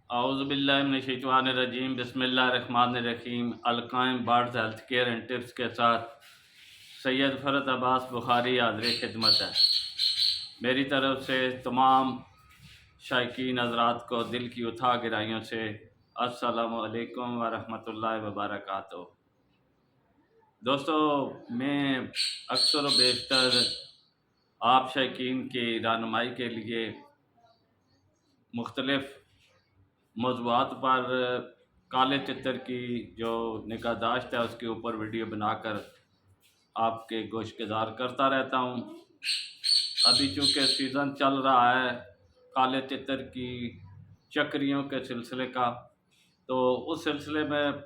औज़ुबिल्लाहिमिनश्शैतानिर्रजीम बिस्मिल्लाहिर्रहमानिर्रहीम। अलकायम बार्ड्स हेल्थ केयर एंड टिप्स के साथ सैयद फ़रत अब्बास बुखारी हाज़िर खिदमत है। मेरी तरफ से तमाम शायकीन हज़रात को दिल की उठा गहराइयों से अस्सलामु अलैकुम व रहमतुल्लाहि व बरकातुहू। दोस्तों, मैं अक्सर व बेशतर आप शायकीन की रहनुमाई के लिए मुख्तलिफ़ मौज़ूआत पर काले तितर की जो निगाहदाश्त है उसके ऊपर वीडियो बनाकर आपके गोशगुज़ार करता रहता हूँ। अभी चूँकि सीज़न चल रहा है काले तितर की चक्रियों के सिलसिले का, तो उस सिलसिले में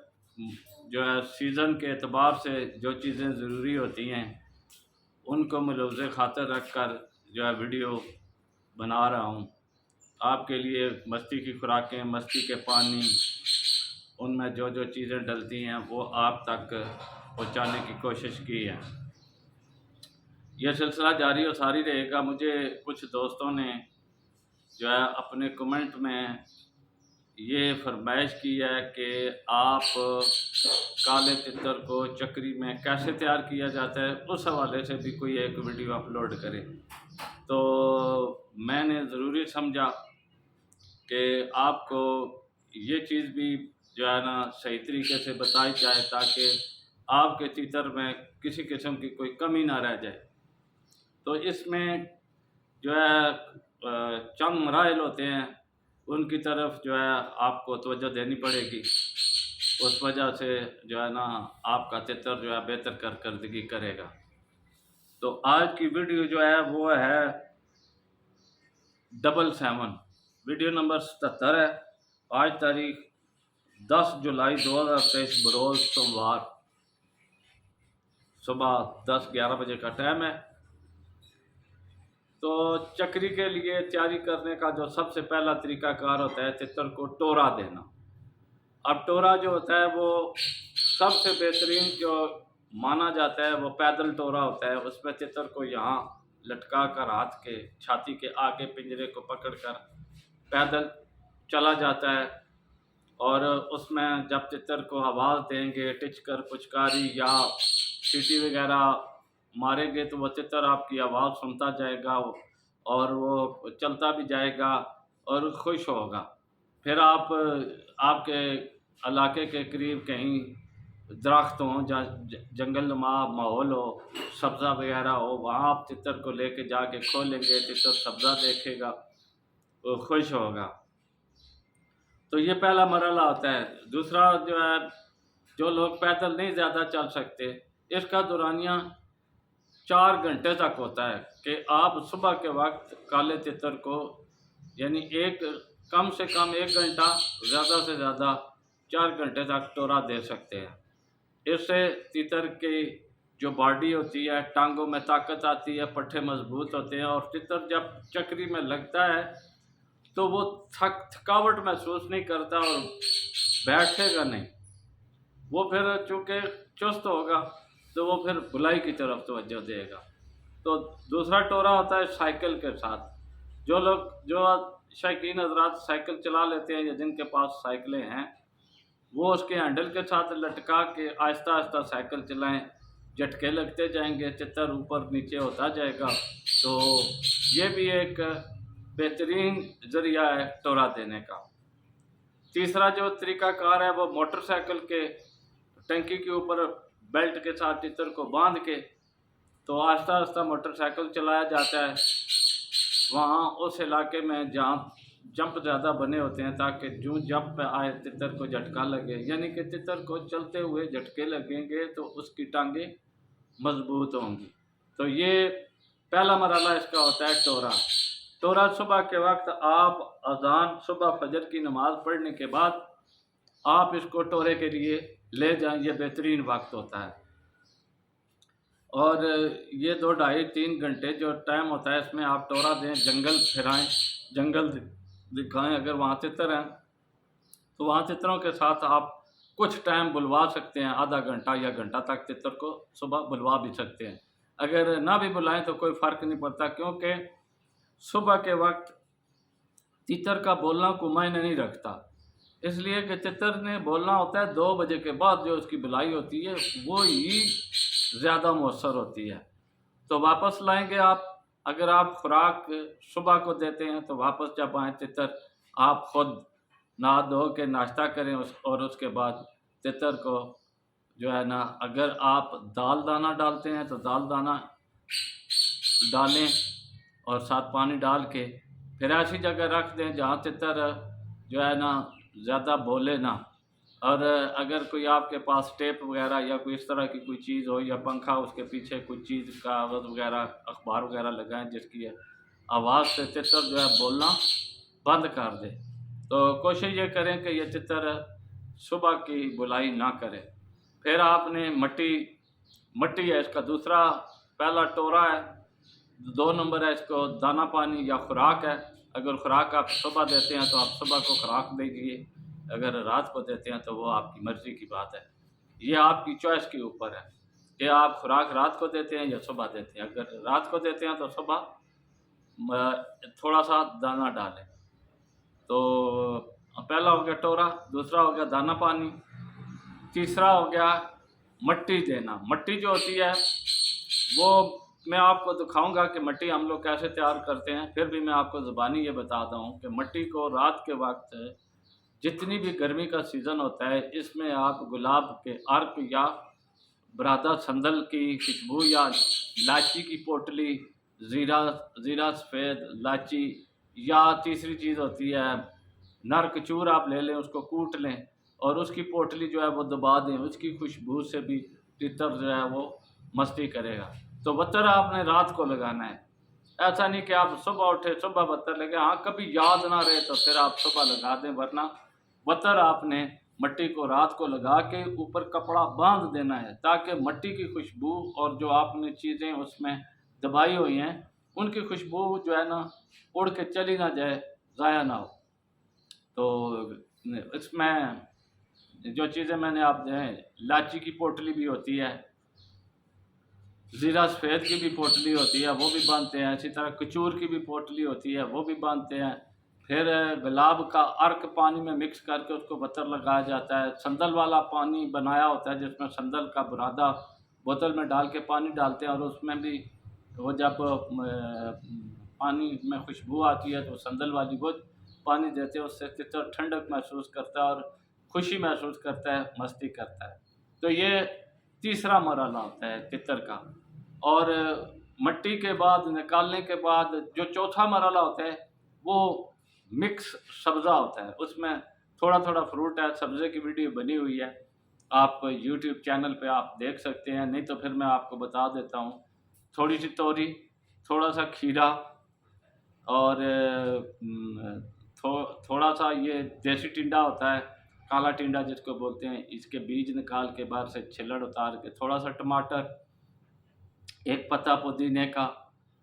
जो है सीज़न के एतबार से जो चीज़ें ज़रूरी होती हैं उनको मलूज़ ख़ातिर रख कर जो है वीडियो बना रहा हूँ। आपके लिए मस्ती की खुराकें, मस्ती के पानी, उनमें जो जो चीज़ें डलती हैं वो आप तक पहुँचाने की कोशिश की है। यह सिलसिला जारी और सारी रहेगा। मुझे कुछ दोस्तों ने जो है अपने कमेंट में ये फरमाइश की है कि आप काले तितर को चक्री में कैसे तैयार किया जाता है, उस हवाले से भी कोई एक वीडियो अपलोड करें। तो मैंने ज़रूरी समझा कि आपको ये चीज़ भी जो है ना सही तरीके से बताई जाए ताकि आपके तितर में किसी किस्म की कोई कमी ना रह जाए। तो इसमें जो है चंद मराइल होते हैं, उनकी तरफ जो है आपको तवज्जो देनी पड़ेगी। उस वजह से जो है ना आपका तितर जो है बेहतर कारकर्दगी करेगा। तो आज की वीडियो जो है वो है 777, वीडियो नंबर 77 है। आज तारीख 10 जुलाई 2023 बरोज़ सोमवार, सुबह 10-11 बजे का टाइम है। तो चक्री के लिए तैयारी करने का जो सबसे पहला तरीक़ाकार होता है तितर को टोरा देना। अब टोरा जो होता है वो सबसे बेहतरीन जो माना जाता है वो पैदल टोरा होता है। उसमें तितर को यहाँ लटका कर हाथ के छाती के आगे पिंजरे को पकड़कर पैदल चला जाता है और उसमें जब तितर को आवाज़ देंगे, टिचकर, पुचकारी या सीटी वगैरह मारेंगे तो वो तितर आपकी आवाज़ सुनता जाएगा और वो चलता भी जाएगा और खुश होगा। फिर आप आपके इलाके के करीब कहीं दरख्त हों, जहाँ जंगलनुमा माहौल हो, सब्ज़ा वगैरह हो, वहाँ आप तितर को लेके जाके खोलेंगे, तितर सब्ज़ा देखेगा, वो खुश होगा। तो ये पहला मरहला होता है। दूसरा जो है, जो लोग पैदल नहीं ज़्यादा चल सकते, इसका दौरानिया 4 घंटे तक होता है कि आप सुबह के वक्त काले तितर को यानी कम से कम 1 घंटा, ज़्यादा से ज़्यादा 4 घंटे तक टोरा दे सकते हैं। इससे तितर की जो बॉडी होती है, टांगों में ताकत आती है, पट्ठे मजबूत होते हैं और तितर जब चक्री में लगता है तो वो थकावट महसूस नहीं करता और बैठेगा नहीं। वो फिर चूँकि चुस्त होगा तो वो फिर भलाई की तरफ तवज्जो देगा। तो दूसरा टोरा होता है साइकिल के साथ। जो शौकीन हज़रात साइकिल चला लेते हैं या जिनके पास साइकिलें हैं, वो उसके हैंडल के साथ लटका के आहिस्ता आहिस्ता साइकिल चलाएं। झटके लगते जाएंगे, तितर ऊपर नीचे होता जाएगा। तो ये भी एक बेहतरीन ज़रिया है टोरा देने का। तीसरा जो तरीक़ाकार है वो मोटरसाइकिल के टंकी के ऊपर बेल्ट के साथ तितर को बांध के तो आहिस्ता आहिस्ता मोटरसाइकिल चलाया जाता है। वहाँ उस इलाके में जहाँ जंप ज़्यादा बने होते हैं ताकि जो जंप पे आए तितर को झटका लगे, यानी कि तितर को चलते हुए झटके लगेंगे तो उसकी टांगें मजबूत होंगी। तो ये पहला मरहला इसका होता है टोरा। टोरा सुबह के वक्त आप अज़ान सुबह फजर की नमाज़ पढ़ने के बाद आप इसको टोरे के लिए ले जाएं, ये बेहतरीन वक्त होता है। और ये 2 ढाई 3 घंटे जो टाइम होता है इसमें आप टोरा दें, जंगल फिराएं, जंगल दिखाएं। अगर वहाँ तितर हैं तो वहाँ तितरों के साथ आप कुछ टाइम बुलवा सकते हैं, आधा घंटा या घंटा तक तितर को सुबह बुलवा भी सकते हैं। अगर ना भी बुलाएं तो कोई फ़र्क नहीं पड़ता, क्योंकि सुबह के वक्त तितर का बोलना कोई मायने नहीं रखता, इसलिए कि तितर ने बोलना होता है 2 बजे के बाद, जो उसकी बुलाई होती है वो ही ज़्यादा मौसर होती है। तो वापस लाएंगे आप, अगर आप खुराक सुबह को देते हैं तो वापस जब आए तितर, आप खुद नहा धो के नाश्ता करें और उसके बाद तितर को जो है ना, अगर आप दाल दाना डालते हैं तो दाल दाना डालें और साथ पानी डाल के फिर ऐसी जगह रख दें जहाँ तितर जो है ना ज़्यादा बोले ना। और अगर कोई आपके पास टेप वगैरह या कोई इस तरह की कोई चीज़ हो, या पंखा उसके पीछे कोई चीज़ कागज़ वगैरह अखबार वगैरह लगाएं जिसकी आवाज़ से तितर जो है बोलना बंद कर दे। तो कोशिश ये करें कि ये तितर सुबह की बुलाई ना करे। फिर आपने मट्टी है इसका दूसरा, पहला टोरा है, 2 नंबर है इसको दाना पानी या खुराक है। अगर खुराक आप सुबह देते हैं तो आप सुबह को खुराक दीजिए, अगर रात को देते हैं तो वो आपकी मर्ज़ी की बात है, ये आपकी चॉइस के ऊपर है कि आप खुराक रात को देते हैं या सुबह देते हैं। अगर रात को देते हैं तो सुबह थोड़ा सा दाना डालें। तो पहला हो गया टोरा, दूसरा हो गया दाना पानी, तीसरा हो गया मट्टी देना। मट्टी जो होती है वो मैं आपको दिखाऊंगा कि मट्टी हम लोग कैसे तैयार करते हैं, फिर भी मैं आपको ज़ुबानी ये बताता हूँ कि मट्टी को रात के वक्त, जितनी भी गर्मी का सीज़न होता है, इसमें आप गुलाब के अर्क या बरादा संदल की खुशबू या इलायची की पोटली, ज़ीरा सफ़ेद इलायची, या तीसरी चीज़ होती है नर कचूर, आप ले लें, उसको कूट लें और उसकी पोटली जो है वो दबा दें, उसकी खुशबू से भी तितर जो है वो मस्ती करेगा। तो वतर आपने रात को लगाना है, ऐसा नहीं कि आप सुबह उठे सुबह वतर लगे। हाँ, कभी याद ना रहे तो फिर आप सुबह लगा दें, वरना वतर आपने मट्टी को रात को लगा के ऊपर कपड़ा बांध देना है, ताकि मट्टी की खुशबू और जो आपने चीज़ें उसमें दबाई हुई हैं उनकी खुशबू जो है ना उड़ के चली ना जाए, ज़ाया ना हो। तो इसमें जो चीज़ें मैंने आप इलायची की पोटली भी होती है, ज़ीरा सफ़ेद की भी पोटली होती है, वो भी बांधते हैं। इसी तरह कचूर की भी पोटली होती है, वो भी बांधते हैं। फिर गुलाब का अर्क पानी में मिक्स करके उसको वतर लगाया जाता है। संदल वाला पानी बनाया होता है जिसमें संदल का बुरादा बोतल में डाल के पानी डालते हैं, और उसमें भी वो जब पानी में खुशबू आती है तो संदल वाली वो पानी देते हैं, उससे तितर ठंडक महसूस करता है और खुशी महसूस करता है, मस्ती करता है। तो ये तीसरा मरहला होता है तितर का। और मट्टी के बाद निकालने के बाद जो चौथा मरहला होता है वो मिक्स सब्ज़ा होता है, उसमें थोड़ा थोड़ा फ्रूट है। सब्ज़े की वीडियो बनी हुई है, आप यूट्यूब चैनल पे आप देख सकते हैं, नहीं तो फिर मैं आपको बता देता हूँ। थोड़ी सी तोरी, थोड़ा सा खीरा और थोड़ा सा ये देसी टिंडा होता है, काला टिंडा जिसको बोलते हैं, इसके बीज निकाल के बाहर से छिलड़ उतार के, थोड़ा सा टमाटर, एक पत्ता पुदीने का,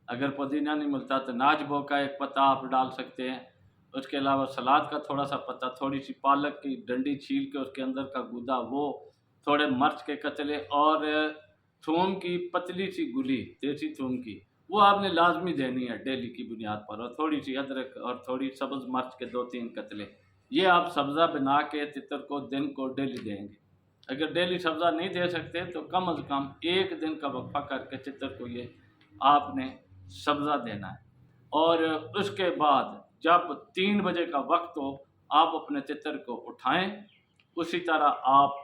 अगर पुदीना नहीं मिलता तो नाजबो का एक पत्ता आप डाल सकते हैं। उसके अलावा सलाद का थोड़ा सा पत्ता, थोड़ी सी पालक की डंडी छील के उसके अंदर का गूदा वो, थोड़े मिर्च के कतले और थूम की पतली सी गुली, देसी थूम की, वो आपने लाजमी देनी है डेली की बुनियाद पर, और थोड़ी सी अदरक और थोड़ी सब्ज़ मिर्च के 2-3 कतले। ये आप सब्ज़ा बना के तितर को दिन को डेली देंगे। अगर डेली सब्ज़ा नहीं दे सकते तो कम अज़ कम 1 दिन का वक्फा करके तितर को ये आपने सब्ज़ा देना है। और उसके बाद जब 3 बजे का वक्त हो, आप अपने तितर को उठाएं, उसी तरह आप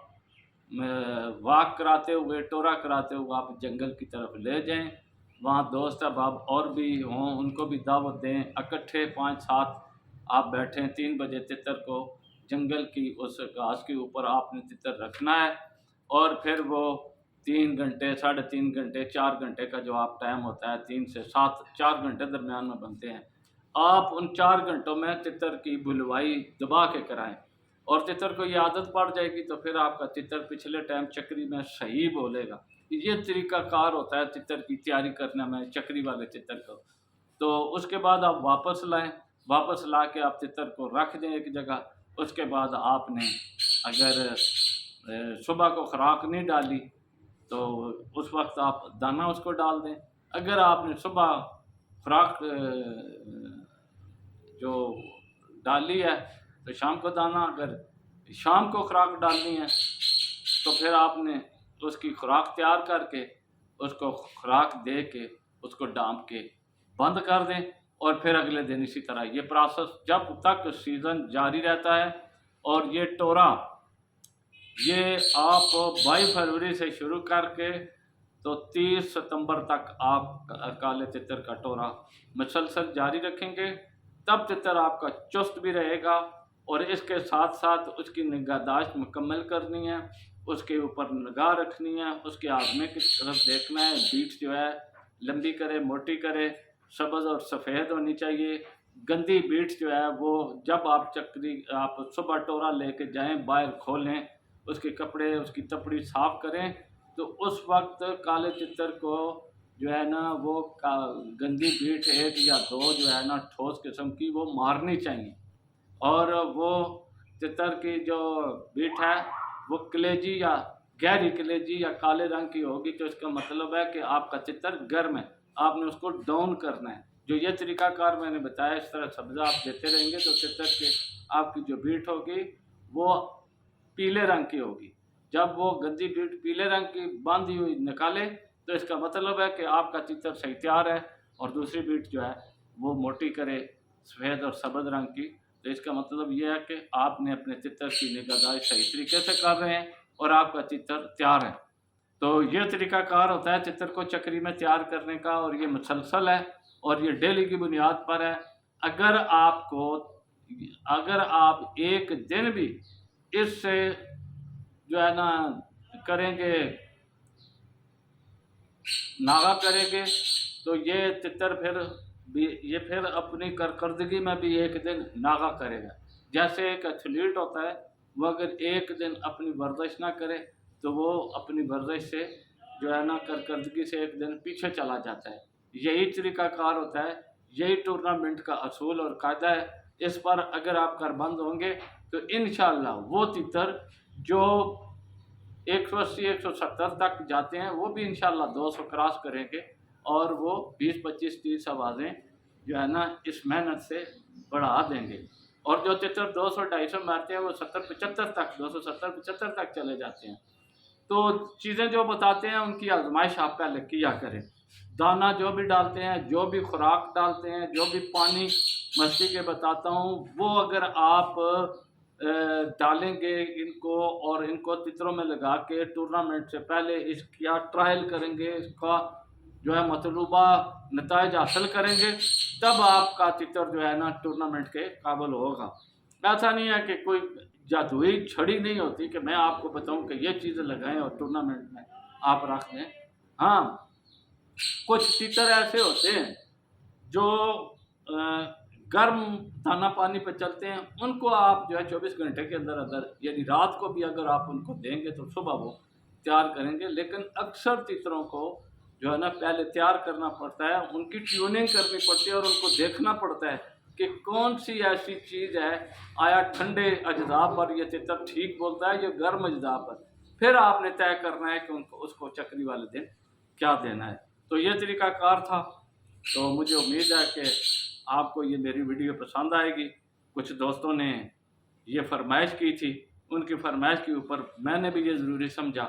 वॉक कराते हुए, टोरा कराते हुए आप जंगल की तरफ ले जाएं। वहाँ दोस्त अहबाब और भी हों, उनको भी दावत दें, इकट्ठे 5-7 आप बैठें। 3 बजे तितर को जंगल की उस घास के ऊपर आपने तितर रखना है, और फिर वो 3 घंटे, 3.5 घंटे, 4 घंटे का जो आप टाइम होता है, 3 से 7, 4 घंटे दरमियान में बनते हैं। आप उन 4 घंटों में तितर की बुलवाई दबा के कराएं, और तितर को ये आदत पड़ जाएगी तो फिर आपका तितर पिछले टाइम चक्री में सही बोलेगा। ये तरीक़ाकार होता है तितर की तैयारी करने में, चक्री वाले तितर को। तो उसके बाद आप वापस लाएं, वापस ला के आप तितर को रख दें एक जगह। उसके बाद आपने अगर सुबह को खुराक नहीं डाली तो उस वक्त आप दाना उसको डाल दें। अगर आपने सुबह खुराक जो डाली है तो शाम को दाना, अगर शाम को खुराक डालनी है तो फिर आपने उसकी खुराक तैयार करके उसको खुराक दे के उसको डांप के बंद कर दें, और फिर अगले दिन इसी तरह ये प्रोसेस जब तक सीज़न जारी रहता है। और ये टोरा ये आप 22 फरवरी से शुरू करके तो 30 सितंबर तक आप काले तितर का टोरा मुसलसल जारी रखेंगे, तब तितर आपका चुस्त भी रहेगा। और इसके साथ साथ उसकी निगाहदाश्त मुकम्मल करनी है, उसके ऊपर निगाह रखनी है, उसके आज़मे की तरफ देखना है, बीट जो है लंबी करे, मोटी करे, सब्ज़ और सफ़ेद होनी चाहिए। गंदी बीट जो है वो जब आप सुबह टोरा लेके जाएं, बाहर खोलें, उसके कपड़े उसकी तपड़ी साफ़ करें, तो उस वक्त काले तितर को जो है ना वो गंदी बीट 1 या 2 जो है ना ठोस किस्म की वो मारनी चाहिए। और वो तितर की जो बीट है वो कलेजी या गहरी कलेजी या काले रंग की होगी, तो इसका मतलब है कि आपका तितर गर्म है, आपने उसको डाउन करना है। जो ये तरीक़ाकार मैंने बताया, इस तरह सब्ज़ा आप देते रहेंगे तो तितर के आपकी जो बीट होगी वो पीले रंग की होगी। जब वो गंदी बीट पीले रंग की बांधी हुई निकाले तो इसका मतलब है कि आपका तितर सही तैयार है। और दूसरी बीट जो है वो मोटी करे, सफ़ेद और सब्ज़ रंग की, तो इसका मतलब ये है कि आपने अपने तितर की निगहदाश्त सही तरीके से कर रहे हैं और आपका तितर तैयार है। तो ये तरीक़ाकार होता है तितर को चक्री में तैयार करने का, और ये मुसलसल है और ये डेली की बुनियाद पर है। अगर आप एक दिन भी इससे जो है ना करेंगे, नागा करेंगे, तो ये तितर फिर अपनी कारकर्दगी में भी एक दिन नागा करेगा। जैसे एक एथलीट होता है, वो अगर एक दिन अपनी वर्जिश ना करे तो वो अपनी वर्जिश से जो है ना कारकर्दगी से एक दिन पीछे चला जाता है। यही तरीक़ाकार होता है, यही टूर्नामेंट का असूल और कायदा है। इस पर अगर आप कारबंद होंगे तो इंशाअल्लाह वो तितर जो 180-170 तक जाते हैं वो भी इंशाअल्लाह 200 क्रॉस करेंगे, और वो 20, 25, 30 आवाज़ें जो है ना इस मेहनत से बढ़ा देंगे। और जो तितर 200-250 मारते हैं वो 70-75 तक, 270-75 तक चले जाते हैं। तो चीज़ें जो बताते हैं उनकी आजमाइश आप पहले किया करें। दाना जो भी डालते हैं, जो भी खुराक डालते हैं, जो भी पानी मछली के बताता हूँ, वो अगर आप डालेंगे इनको और इनको तितरों में लगा के टूर्नामेंट से पहले इसका ट्रायल करेंगे, इसका जो है मतलूबा नताइज हासिल करेंगे, तब आपका तितर जो है ना टूर्नामेंट के काबिल होगा। ऐसा नहीं है कि कोई जादुई छड़ी नहीं होती कि मैं आपको बताऊं कि ये चीज़ें लगाएं और टूर्नामेंट में आप रख दें। हाँ, कुछ तितर ऐसे होते हैं जो गर्म दाना पानी पर चलते हैं, उनको आप जो है 24 घंटे के अंदर अंदर, यानी रात को भी अगर आप उनको देंगे तो सुबह वो तैयार करेंगे। लेकिन अक्सर तितरों को जो है ना पहले तैयार करना पड़ता है, उनकी ट्यूनिंग करनी पड़ती है और उनको देखना पड़ता है कि कौन सी ऐसी चीज़ है, आया ठंडे अज्जा पर ये तितर ठीक बोलता है या गर्म अज्जा पर, फिर आपने तय करना है कि उनको उसको चक्री वाले दिन क्या देना है। तो ये तरीक़ाकार था। तो मुझे उम्मीद है कि आपको ये मेरी वीडियो पसंद आएगी। कुछ दोस्तों ने ये फरमाइश की थी, उनकी फरमाइश के ऊपर मैंने भी ये ज़रूरी समझा,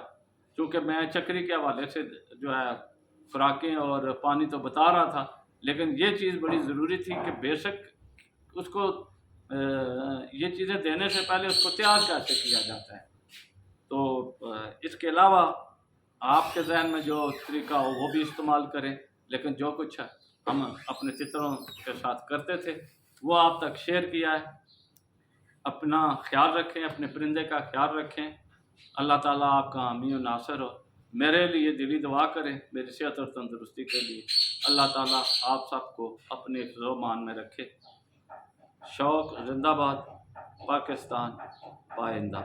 क्योंकि मैं चक्री के हवाले से जो है खुराकें और पानी तो बता रहा था, लेकिन ये चीज़ बड़ी ज़रूरी थी कि बेशक उसको ये चीज़ें देने से पहले उसको तैयार कैसे किया जाता है। तो इसके अलावा आपके जहन में जो तरीका हो वो भी इस्तेमाल करें, लेकिन जो कुछ हम अपने तितरों के साथ करते थे वो आप तक शेयर किया है। अपना ख्याल रखें, अपने परिंदे का ख्याल रखें। अल्लाह ताला आपका हामी और नासर हो। मेरे लिए दिली दुआ करें मेरी सेहत और तंदुरुस्ती के लिए। अल्लाह ताला आप सबको अपने हिफ्ज़ मान में रखे। शौक़ जिंदाबाद, पाकिस्तान पाइंदा।